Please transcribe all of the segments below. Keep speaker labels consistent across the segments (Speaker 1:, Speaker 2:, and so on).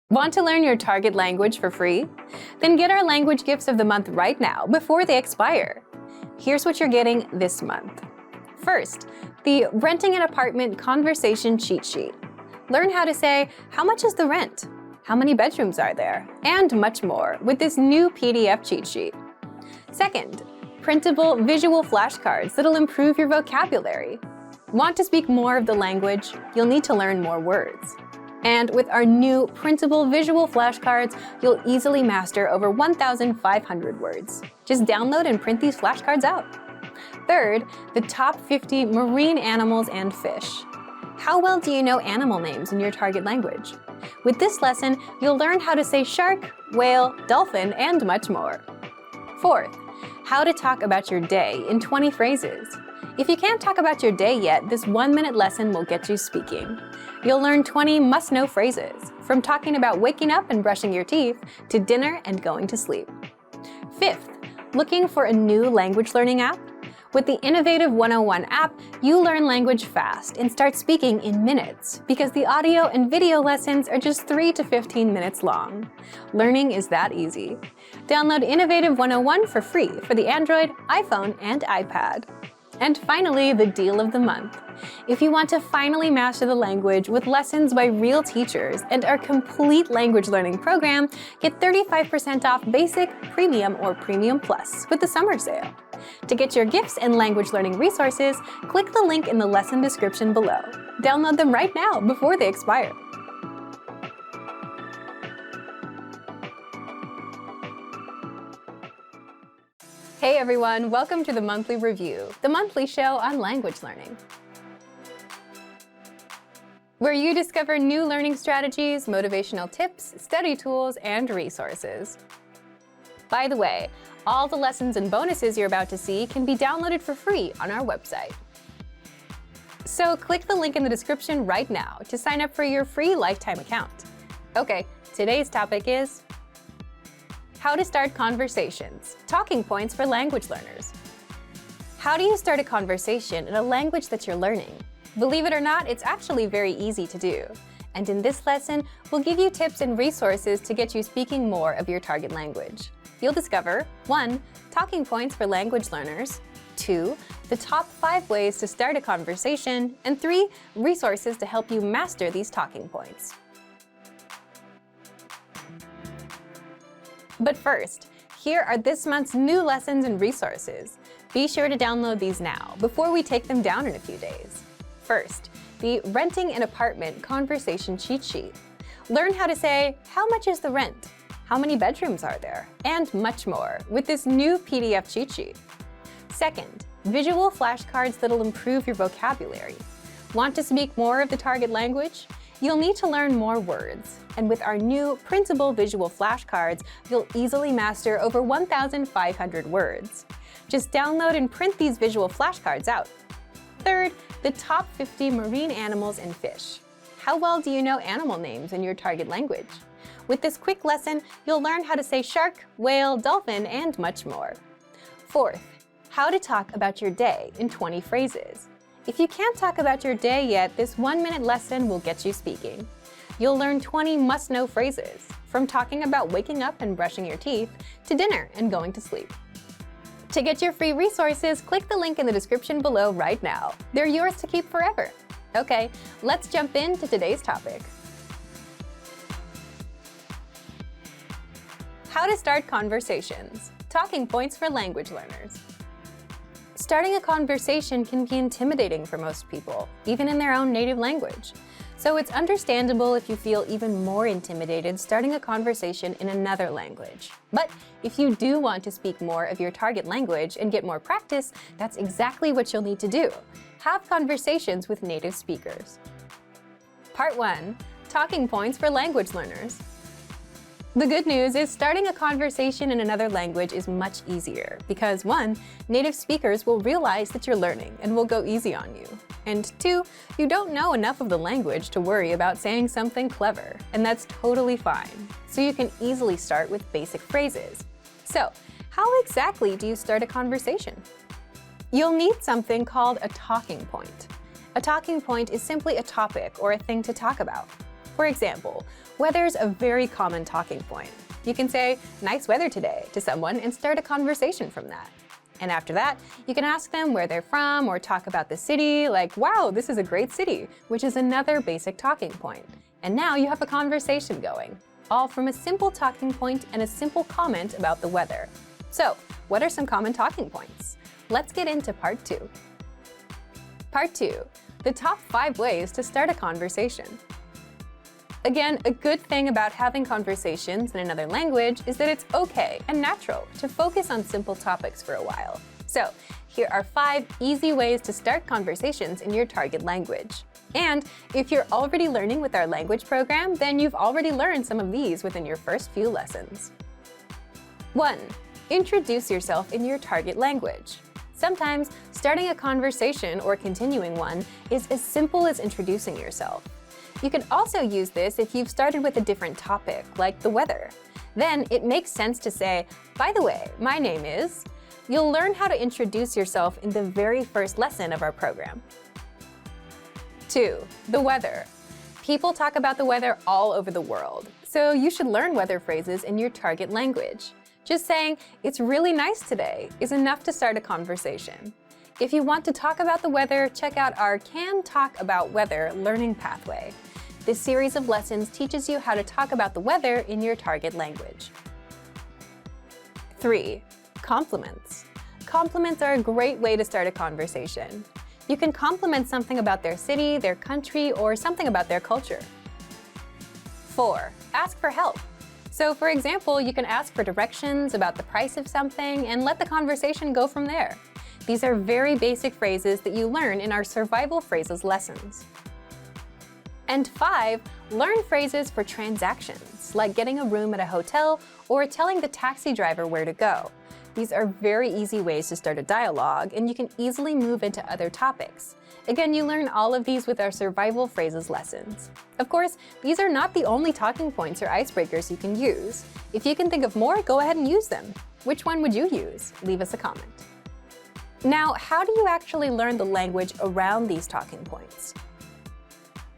Speaker 1: Want to learn your target language for free? Then get our language gifts of the month right now before they expire. Here's what you're getting this month. First, the Renting an Apartment Conversation Cheat Sheet. Learn how to say, how much is the rent? How many bedrooms are there? And much more with this new PDF cheat sheet. Second, printable visual flashcards that'll improve your vocabulary. Want to speak more of the language? You'll need to learn more words. And with our new printable visual flashcards, you'll easily master over 1,500 words. Just download and print these flashcards out. Third, the top 50 marine animals and fish. How well do you know animal names in your target language? With this lesson, you'll learn how to say shark, whale, dolphin, and much more. Fourth, how to talk about your day in 20 phrases. If you can't talk about your day yet, this 1-minute lesson will get you speaking. You'll learn 20 must-know phrases, from talking about waking up and brushing your teeth to dinner and going to sleep. Fifth, looking for a new language learning app? With the Innovative 101 app, you learn language fast and start speaking in minutes because the audio and video lessons are just 3 to 15 minutes long. Learning is that easy. Download Innovative 101 for free for the Android, iPhone, and iPad. And finally, the deal of the month. If you want to finally master the language with lessons by real teachers and our complete language learning program, get 35% off Basic, Premium, or Premium Plus with the summer sale. To get your gifts and language learning resources, click the link in the lesson description below. Download them right now before they expire. Hey everyone, welcome to the Monthly Review, the monthly show on language learning, where you discover new learning strategies, motivational tips, study tools, and resources. By the way, all the lessons and bonuses you're about to see can be downloaded for free on our website. So click the link in the description right now to sign up for your free lifetime account. Okay, today's topic is how to start conversations, talking points for language learners. How do you start a conversation in a language that you're learning? Believe it or not, it's actually very easy to do. And in this lesson, we'll give you tips and resources to get you speaking more of your target language. You'll discover 1. Talking points for language learners, 2. The top 5 ways to start a conversation, and 3. Resources to help you master these talking points. But first, here are this month's new lessons and resources. Be sure to download these now before we take them down in a few days. First, the Renting an Apartment Conversation Cheat Sheet. Learn how to say, how much is the rent? How many bedrooms are there? And much more with this new PDF cheat sheet. Second, visual flashcards that'll improve your vocabulary. Want to speak more of the target language? You'll need to learn more words. And with our new printable visual flashcards, you'll easily master over 1,500 words. Just download and print these visual flashcards out. Third, the top 50 marine animals and fish. How well do you know animal names in your target language? With this quick lesson, you'll learn how to say shark, whale, dolphin, and much more. Fourth, how to talk about your day in 20 phrases. If you can't talk about your day yet, this 1-minute lesson will get you speaking. You'll learn 20 must-know phrases, from talking about waking up and brushing your teeth to dinner and going to sleep. To get your free resources, click the link in the description below right now. They're yours to keep forever. Okay, let's jump into today's topic. How to start conversations, talking points for language learners. Starting a conversation can be intimidating for most people, even in their own native language. So it's understandable if you feel even more intimidated starting a conversation in another language. But if you do want to speak more of your target language and get more practice, that's exactly what you'll need to do. Have conversations with native speakers. Part 1. Talking points for language learners. The good news is starting a conversation in another language is much easier because 1. Native speakers will realize that you're learning and will go easy on you. And 2. You don't know enough of the language to worry about saying something clever, and that's totally fine. So you can easily start with basic phrases. So, how exactly do you start a conversation? You'll need something called a talking point. A talking point is simply a topic or a thing to talk about. For example, weather's a very common talking point. You can say, "Nice weather today," to someone and start a conversation from that. And after that, you can ask them where they're from or talk about the city, like, "Wow, this is a great city," which is another basic talking point. And now you have a conversation going, all from a simple talking point and a simple comment about the weather. So, what are some common talking points? Let's get into part 2. Part 2, the top 5 ways to start a conversation. Again, a good thing about having conversations in another language is that it's okay and natural to focus on simple topics for a while. So, here are 5 easy ways to start conversations in your target language. And if you're already learning with our language program, then you've already learned some of these within your first few lessons. 1. Introduce yourself in your target language. Sometimes, starting a conversation or continuing one is as simple as introducing yourself. You can also use this if you've started with a different topic, like the weather. Then it makes sense to say, "By the way, my name is..." You'll learn how to introduce yourself in the very first lesson of our program. 2. The weather. People talk about the weather all over the world, so you should learn weather phrases in your target language. Just saying, "It's really nice today," is enough to start a conversation. If you want to talk about the weather, check out our Can Talk About Weather learning pathway. This series of lessons teaches you how to talk about the weather in your target language. 3. Compliments. Compliments are a great way to start a conversation. You can compliment something about their city, their country, or something about their culture. 4. Ask for help. So, for example, you can ask for directions about the price of something and let the conversation go from there. These are very basic phrases that you learn in our survival phrases lessons. And 5, learn phrases for transactions, like getting a room at a hotel or telling the taxi driver where to go. These are very easy ways to start a dialogue, and you can easily move into other topics. Again, you learn all of these with our survival phrases lessons. Of course, these are not the only talking points or icebreakers you can use. If you can think of more, go ahead and use them. Which one would you use? Leave us a comment. Now, how do you actually learn the language around these talking points?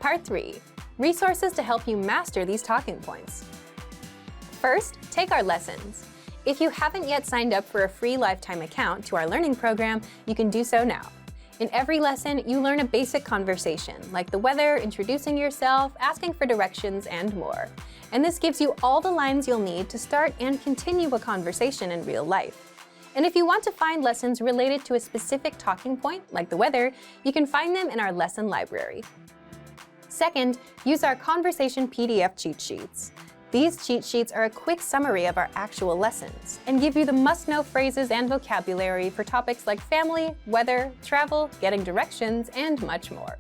Speaker 1: Part 3. Resources to help you master these talking points. First, take our lessons. If you haven't yet signed up for a free lifetime account to our learning program, you can do so now. In every lesson, you learn a basic conversation, like the weather, introducing yourself, asking for directions, and more. And this gives you all the lines you'll need to start and continue a conversation in real life. And if you want to find lessons related to a specific talking point, like the weather, you can find them in our lesson library. Second, use our conversation PDF cheat sheets. These cheat sheets are a quick summary of our actual lessons and give you the must-know phrases and vocabulary for topics like family, weather, travel, getting directions, and much more.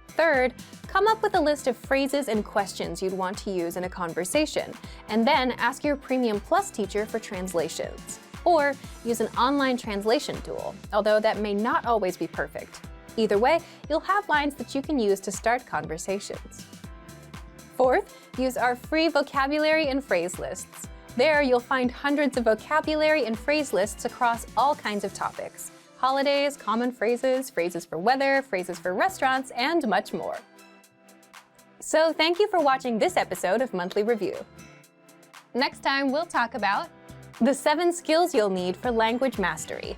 Speaker 1: Third, come up with a list of phrases and questions you'd want to use in a conversation, and then ask your Premium Plus teacher for translations. Or use an online translation tool, although that may not always be perfect. Either way, you'll have lines that you can use to start conversations. Fourth, use our free vocabulary and phrase lists. There, you'll find hundreds of vocabulary and phrase lists across all kinds of topics: holidays, common phrases, phrases for weather, phrases for restaurants, and much more. So thank you for watching this episode of Monthly Review. Next time, we'll talk about the 7 skills you'll need for language mastery.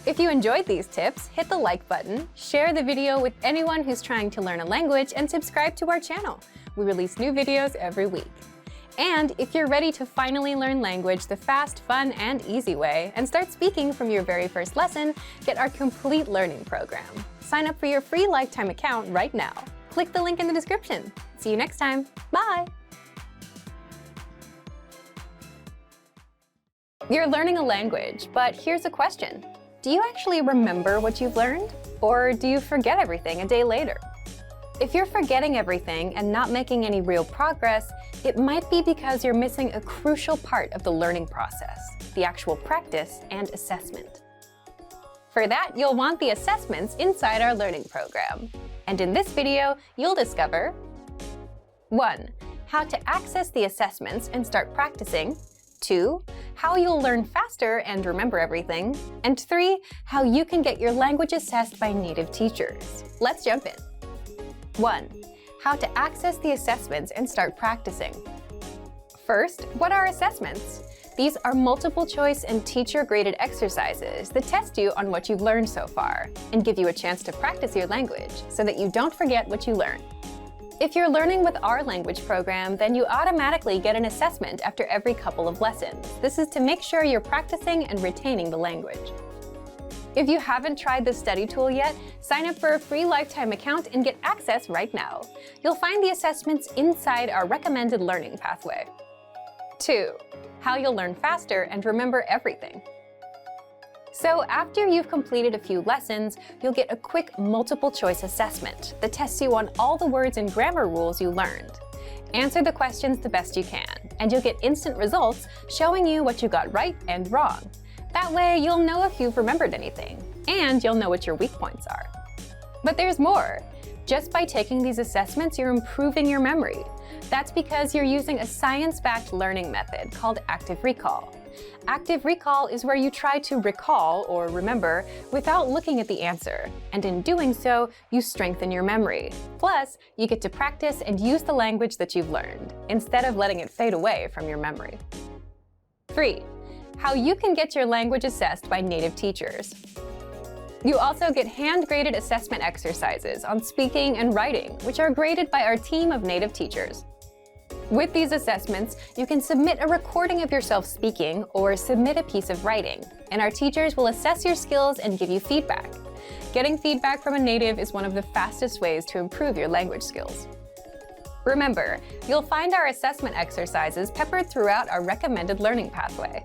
Speaker 1: If you enjoyed these tips, hit the like button, share the video with anyone who's trying to learn a language, and subscribe to our channel. We release new videos every week. And if you're ready to finally learn language the fast, fun, and easy way, and start speaking from your very first lesson, get our complete learning program. Sign up for your free lifetime account right now. Click the link in the description. See you next time. Bye! You're learning a language, but here's a question. Do you actually remember what you've learned? Or do you forget everything a day later? If you're forgetting everything and not making any real progress, it might be because you're missing a crucial part of the learning process, the actual practice and assessment. For that, you'll want the assessments inside our learning program. And in this video, you'll discover 1. How to access the assessments and start practicing. 2. How you'll learn faster and remember everything. And 3. How you can get your language assessed by native teachers. Let's jump in. 1. how to access the assessments and start practicing. First, what are assessments? These are multiple choice and teacher-graded exercises that test you on what you've learned so far and give you a chance to practice your language so that you don't forget what you learned. If you're learning with our language program, then you automatically get an assessment after every couple of lessons. This is to make sure you're practicing and retaining the language. If you haven't tried the study tool yet, sign up for a free lifetime account and get access right now. You'll find the assessments inside our recommended learning pathway. 2. How you'll learn faster and remember everything. So after you've completed a few lessons, you'll get a quick multiple-choice assessment that tests you on all the words and grammar rules you learned. Answer the questions the best you can, and you'll get instant results showing you what you got right and wrong. That way, you'll know if you've remembered anything, and you'll know what your weak points are. But there's more. Just by taking these assessments, you're improving your memory. That's because you're using a science-backed learning method called active recall. Active recall is where you try to recall or remember without looking at the answer, and in doing so, you strengthen your memory. Plus, you get to practice and use the language that you've learned, instead of letting it fade away from your memory. 3. How you can get your language assessed by native teachers. You also get hand-graded assessment exercises on speaking and writing, which are graded by our team of native teachers. With these assessments, you can submit a recording of yourself speaking or submit a piece of writing, and our teachers will assess your skills and give you feedback. Getting feedback from a native is one of the fastest ways to improve your language skills. Remember, you'll find our assessment exercises peppered throughout our recommended learning pathway.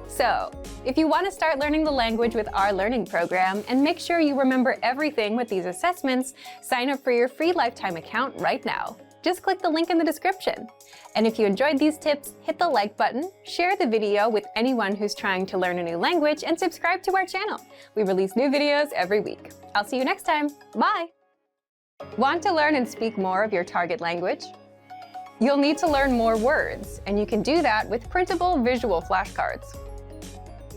Speaker 1: So, if you want to start learning the language with our learning program and make sure you remember everything with these assessments, sign up for your free lifetime account right now. Just click the link in the description. And if you enjoyed these tips, hit the like button, share the video with anyone who's trying to learn a new language, and subscribe to our channel. We release new videos every week. I'll see you next time. Bye! Want to learn and speak more of your target language? You'll need to learn more words, and you can do that with printable visual flashcards.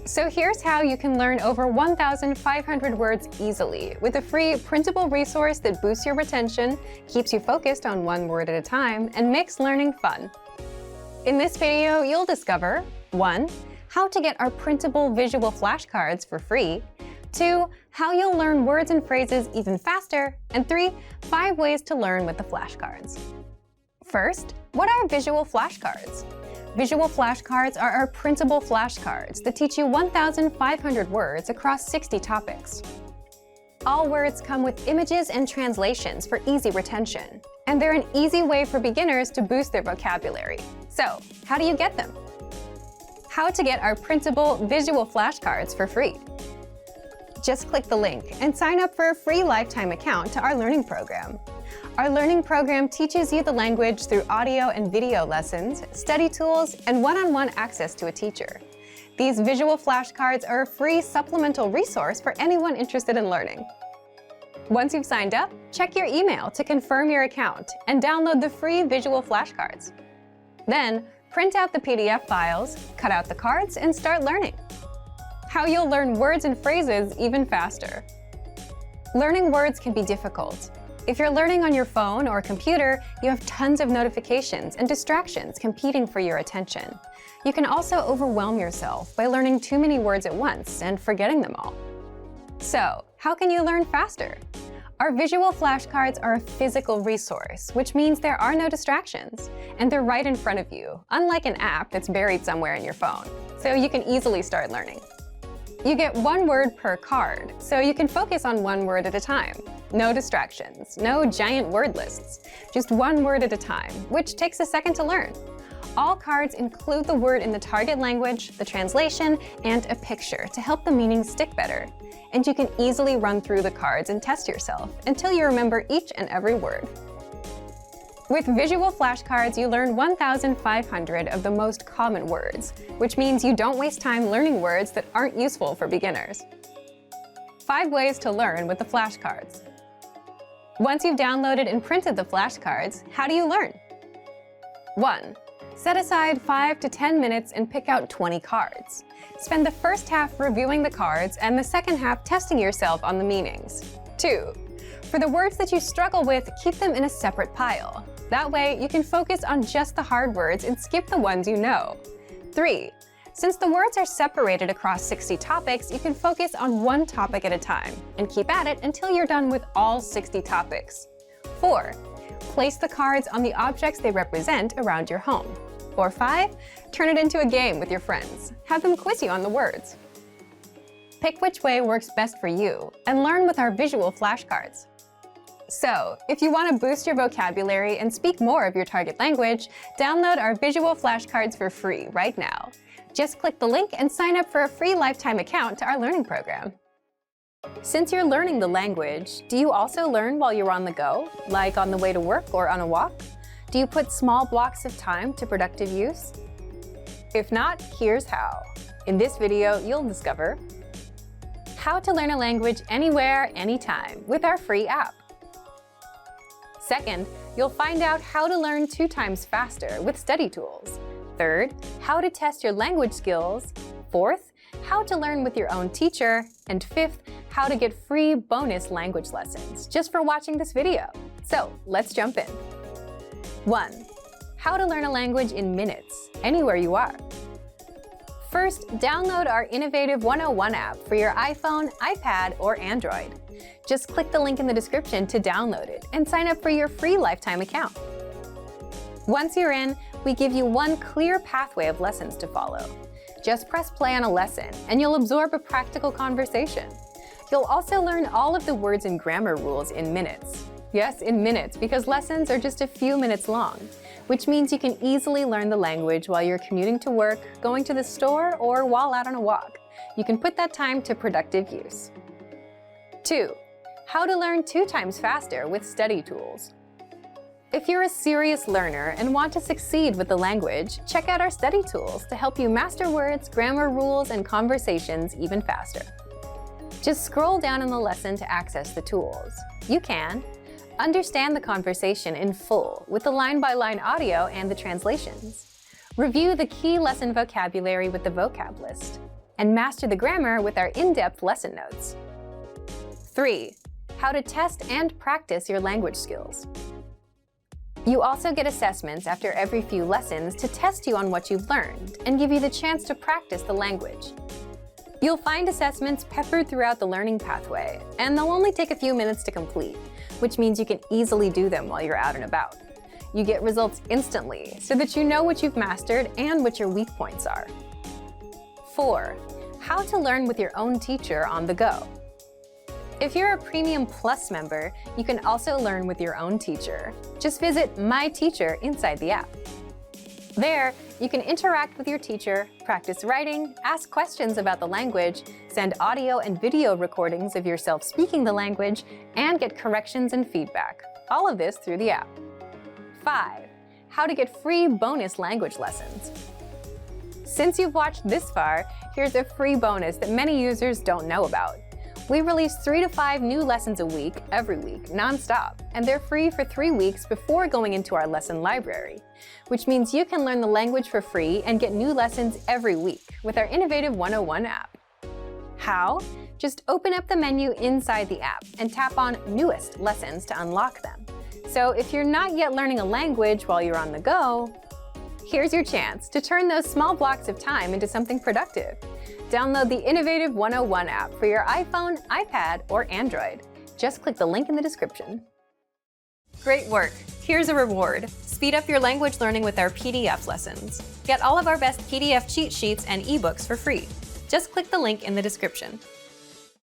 Speaker 1: So here's how you can learn over 1,500 words easily with a free printable resource that boosts your retention, keeps you focused on one word at a time, and makes learning fun. In this video, you'll discover 1. How to get our printable visual flashcards for free, 2. How you'll learn words and phrases even faster, and 3. 5 ways to learn with the flashcards. First, what are visual flashcards? Visual flashcards are our printable flashcards that teach you 1,500 words across 60 topics. All words come with images and translations for easy retention, and they're an easy way for beginners to boost their vocabulary. So, how do you get them? How to get our printable visual flashcards for free. Just click the link and sign up for a free lifetime account to our learning program. Our learning program teaches you the language through audio and video lessons, study tools, and one-on-one access to a teacher. These visual flashcards are a free supplemental resource for anyone interested in learning. Once you've signed up, check your email to confirm your account and download the free visual flashcards. Then, print out the PDF files, cut out the cards, and start learning. How you'll learn words and phrases even faster. Learning words can be difficult. If you're learning on your phone or computer, you have tons of notifications and distractions competing for your attention. You can also overwhelm yourself by learning too many words at once and forgetting them all. So, how can you learn faster? Our visual flashcards are a physical resource, which means there are no distractions, and they're right in front of you, unlike an app that's buried somewhere in your phone, so you can easily start learning. You get 1 word per card, so you can focus on 1 word at a time. No distractions, no giant word lists, just 1 word at a time, which takes a second to learn. All cards include the word in the target language, the translation, and a picture to help the meaning stick better. And you can easily run through the cards and test yourself until you remember each and every word. With visual flashcards, you learn 1,500 of the most common words, which means you don't waste time learning words that aren't useful for beginners. 5 ways to learn with the flashcards. Once you've downloaded and printed the flashcards, how do you learn? 1. Set aside 5 to 10 minutes and pick out 20 cards. Spend the first half reviewing the cards and the second half testing yourself on the meanings. 2. For the words that you struggle with, keep them in a separate pile. That way, you can focus on just the hard words and skip the ones you know. 3. Since the words are separated across 60 topics, you can focus on one topic at a time and keep at it until you're done with all 60 topics. 4. Place the cards on the objects they represent around your home. Or 5. Turn it into a game with your friends. Have them quiz you on the words. Pick which way works best for you and learn with our visual flashcards. So, if you want to boost your vocabulary and speak more of your target language, download our visual flashcards for free right now. Just click the link and sign up for a free lifetime account to our learning program. Since you're learning the language, do you also learn while you're on the go, like on the way to work or on a walk? Do you put small blocks of time to productive use? If not, here's how. In this video, you'll discover how to learn a language anywhere, anytime with our free app. Second, you'll find out how to learn 2 times faster with study tools. Third, how to test your language skills. Fourth, how to learn with your own teacher. And fifth, how to get free bonus language lessons just for watching this video. So let's jump in. 1. How to learn a language in minutes, anywhere you are. First, download our innovative 101 app for your iPhone, iPad, or Android. Just click the link in the description to download it and sign up for your free lifetime account. Once you're in, we give you one clear pathway of lessons to follow. Just press play on a lesson and you'll absorb a practical conversation. You'll also learn all of the words and grammar rules in minutes. Yes, in minutes, because lessons are just a few minutes long, which means you can easily learn the language while you're commuting to work, going to the store, or while out on a walk. You can put that time to productive use. 2. How to learn 2 times faster with study tools. If you're a serious learner and want to succeed with the language, check out our study tools to help you master words, grammar rules, and conversations even faster. Just scroll down in the lesson to access the tools. You can understand the conversation in full with the line-by-line audio and the translations. Review the key lesson vocabulary with the vocab list. And master the grammar with our in-depth lesson notes. 3. How to test and practice your language skills. You also get assessments after every few lessons to test you on what you've learned and give you the chance to practice the language. You'll find assessments peppered throughout the learning pathway, and they'll only take a few minutes to complete, which means you can easily do them while you're out and about. You get results instantly so that you know what you've mastered and what your weak points are. 4. How to learn with your own teacher on the go. If you're a Premium Plus member, you can also learn with your own teacher. Just visit My Teacher inside the app. There, you can interact with your teacher, practice writing, ask questions about the language, send audio and video recordings of yourself speaking the language, and get corrections and feedback. All of this through the app. 5. How to get free bonus language lessons. Since you've watched this far, here's a free bonus that many users don't know about. We release 3 to 5 new lessons a week, every week, non-stop, and they're free for 3 weeks before going into our lesson library, which means you can learn the language for free and get new lessons every week with our innovative 101 app. How? Just open up the menu inside the app and tap on Newest Lessons to unlock them. So if you're not yet learning a language while you're on the go, here's your chance to turn those small blocks of time into something productive. Download the innovative 101 app for your iPhone, iPad, or Android. Just click the link in the description. Great work! Here's a reward. Speed up your language learning with our PDF lessons. Get all of our best PDF cheat sheets and ebooks for free. Just click the link in the description.